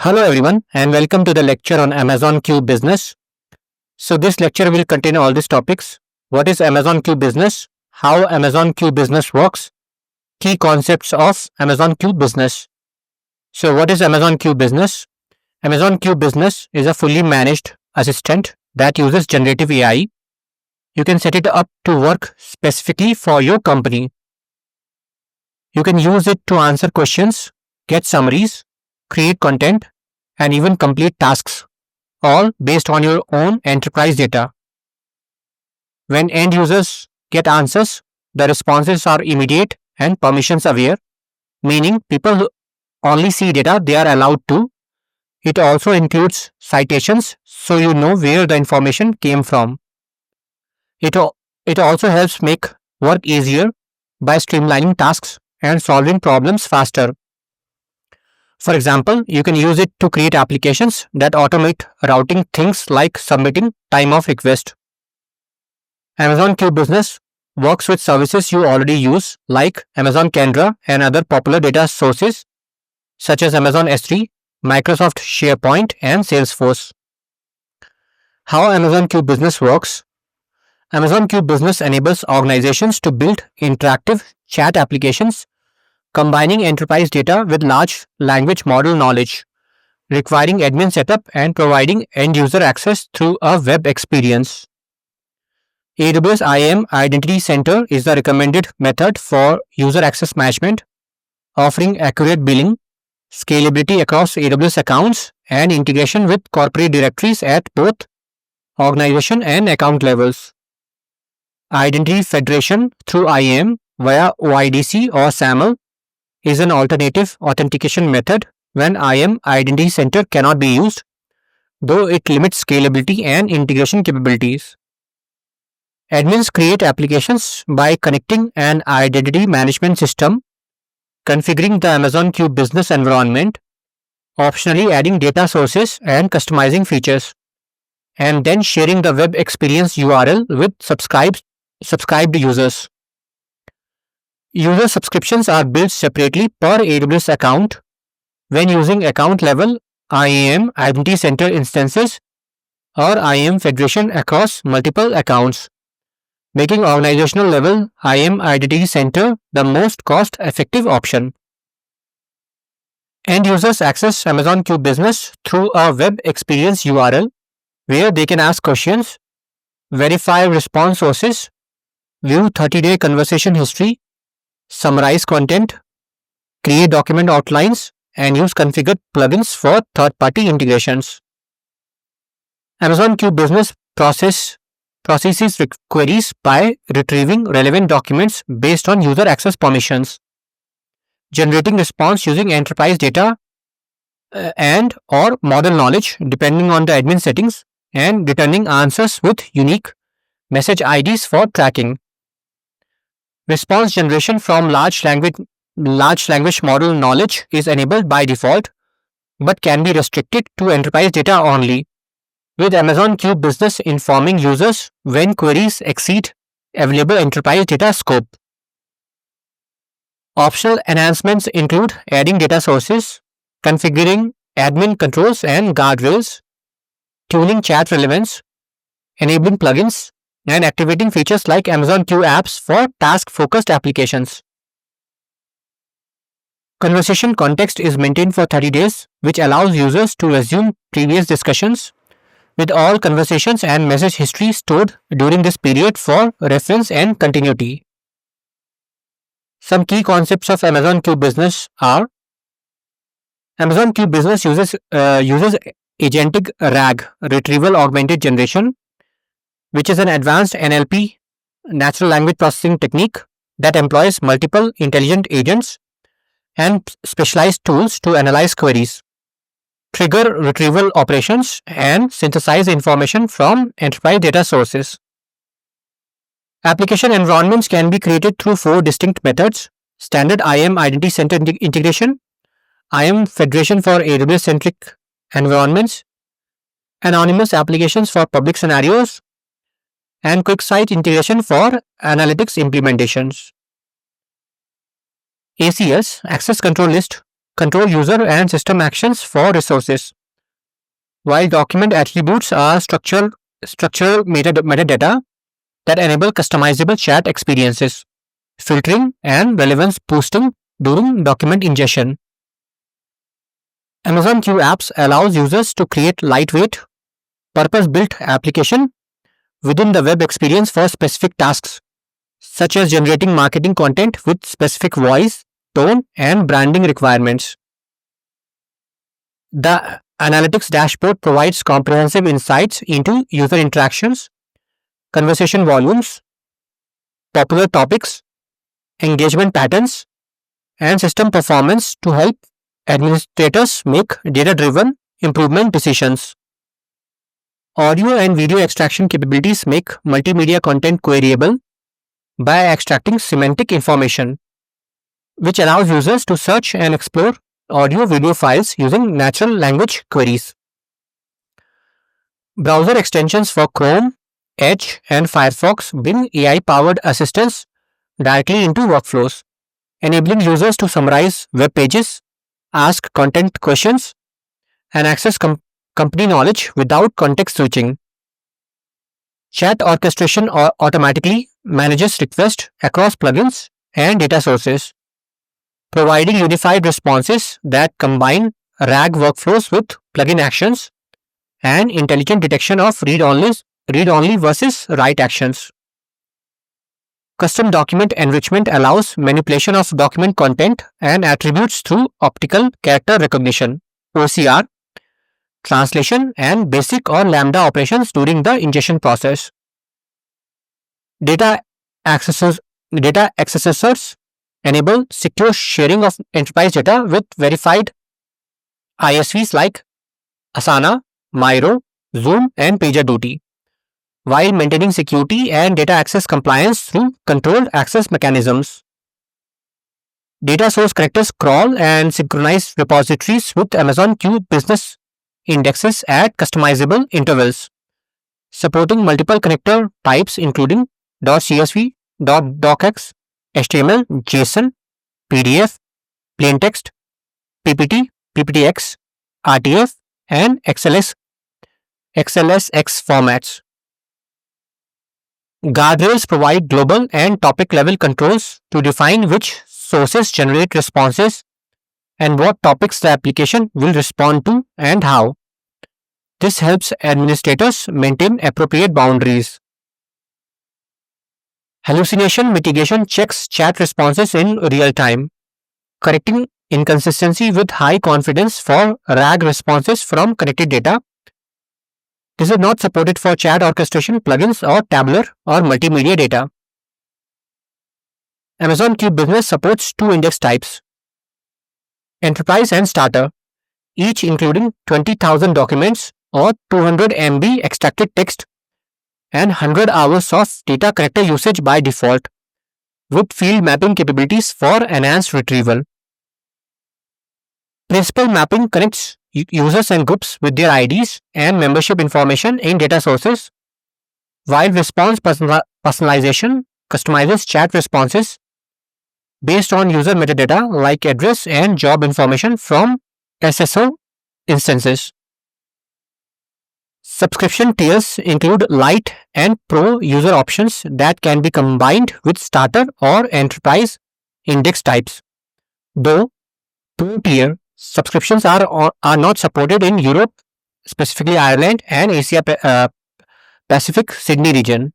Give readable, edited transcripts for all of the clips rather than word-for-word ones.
Hello everyone and welcome to the lecture on Amazon Q Business. So this lecture will contain all these topics. What is Amazon Q Business? How Amazon Q Business works? Key concepts of Amazon Q Business. So what is Amazon Q Business? Amazon Q Business is a fully managed assistant that uses generative AI. You can set it up to work specifically for your company. You can use it to answer questions, get summaries, create content, and even complete tasks, all based on your own enterprise data. When end users get answers, the responses are immediate and permissions aware, meaning people only see data they are allowed to. It also includes citations so you know where the information came from. It also helps make work easier by streamlining tasks and solving problems faster. For example, you can use it to create applications that automate routing, things like submitting time of request. Amazon Q Business works with services you already use like Amazon Kendra and other popular data sources such as Amazon S3, Microsoft SharePoint, and Salesforce. How Amazon Q Business works? Amazon Q Business enables organizations to build interactive chat applications combining enterprise data with large language model knowledge, requiring admin setup and providing end-user access through a web experience. AWS IAM Identity Center is the recommended method for user access management, offering accurate billing, scalability across AWS accounts, and integration with corporate directories at both organization and account levels. Identity Federation through IAM via OIDC or SAML is an alternative authentication method when IAM Identity Center cannot be used, though it limits scalability and integration capabilities. Admins create applications by connecting an identity management system, configuring the Amazon Q business environment, optionally adding data sources and customizing features, and then sharing the web experience URL with subscribed users. User subscriptions are billed separately per AWS account when using account level IAM Identity Center instances or IAM Federation across multiple accounts, making organizational level IAM Identity Center the most cost effective option. End users access Amazon Q Business through a web experience URL where they can ask questions, verify response sources, view 30-day conversation history, summarize content, create document outlines, and use configured plugins for third-party integrations. Amazon Q Business processes queries by retrieving relevant documents based on user access permissions, generating response using enterprise data and or model knowledge depending on the admin settings, and returning answers with unique message IDs for tracking. Response generation from large language model knowledge is enabled by default, but can be restricted to enterprise data only, with Amazon Q Business informing users when queries exceed available enterprise data scope. Optional enhancements include adding data sources, configuring admin controls and guardrails, tuning chat relevance, enabling plugins, and activating features like Amazon Q apps for task-focused applications. Conversation context is maintained for 30 days, which allows users to resume previous discussions, with all conversations and message history stored during this period for reference and continuity. Some key concepts of Amazon Q Business are: Amazon Q Business uses agentic RAG, retrieval augmented generation, which is an advanced NLP, natural language processing technique that employs multiple intelligent agents and specialized tools to analyze queries, trigger retrieval operations, and synthesize information from enterprise data sources. Application environments can be created through 4 distinct methods: standard IAM Identity Center integration, IAM Federation for AWS-centric environments, anonymous applications for public scenarios, and quick site integration for analytics implementations. ACS, Access Control List, control user and system actions for resources, while document attributes are structural metadata that enable customizable chat experiences, filtering, and relevance boosting during document ingestion. Amazon Q Apps allows users to create lightweight, purpose-built application within the web experience for specific tasks, such as generating marketing content with specific voice, tone, and branding requirements. The analytics dashboard provides comprehensive insights into user interactions, conversation volumes, popular topics, engagement patterns, and system performance to help administrators make data-driven improvement decisions. Audio and video extraction capabilities make multimedia content queryable by extracting semantic information, which allows users to search and explore audio-video files using natural language queries. Browser extensions for Chrome, Edge, and Firefox bring AI-powered assistance directly into workflows, enabling users to summarize web pages, ask content questions, and access company knowledge without context switching. Chat orchestration automatically manages requests across plugins and data sources, providing unified responses that combine RAG workflows with plugin actions and intelligent detection of read-only versus write actions. Custom document enrichment allows manipulation of document content and attributes through optical character recognition (OCR), translation, and basic or lambda operations during the ingestion process. Data accessors enable secure sharing of enterprise data with verified ISVs like Asana, Miro, Zoom, and PagerDuty, while maintaining security and data access compliance through controlled access mechanisms. Data source connectors crawl and synchronize repositories with Amazon Q business indexes at customizable intervals, supporting multiple connector types including .csv, .docx, HTML, JSON, PDF, plaintext, PPT, PPTX, RTF, and XLSX formats. Guardrails provide global and topic level controls to define which sources generate responses and what topics the application will respond to and how. This helps administrators maintain appropriate boundaries. Hallucination mitigation checks chat responses in real time, correcting inconsistency with high confidence for RAG responses from connected data. This is not supported for chat orchestration plugins or tabular or multimedia data. Amazon Q Business supports two index types: Enterprise and Starter, each including 20,000 documents or 200 MB extracted text and 100 hours of data connector usage by default, with field mapping capabilities for enhanced retrieval. Principal mapping connects users and groups with their IDs and membership information in data sources, while response personalization customizes chat responses based on user metadata like address and job information from SSO instances. Subscription tiers include Lite and Pro user options that can be combined with Starter or Enterprise index types, though Pro tier subscriptions are not supported in Europe, specifically Ireland and Asia Pacific Sydney region.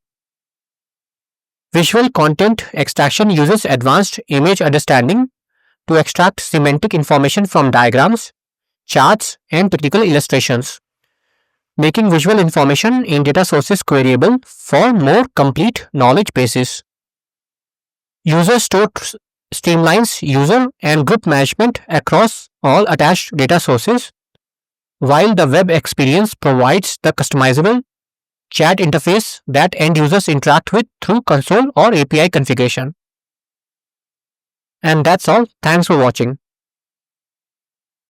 Visual content extraction uses advanced image understanding to extract semantic information from diagrams, charts, and technical illustrations, making visual information in data sources queryable for more complete knowledge bases. User Store streamlines user and group management across all attached data sources, while the web experience provides the customizable chat interface that end users interact with through console or API configuration. And that's all. Thanks for watching.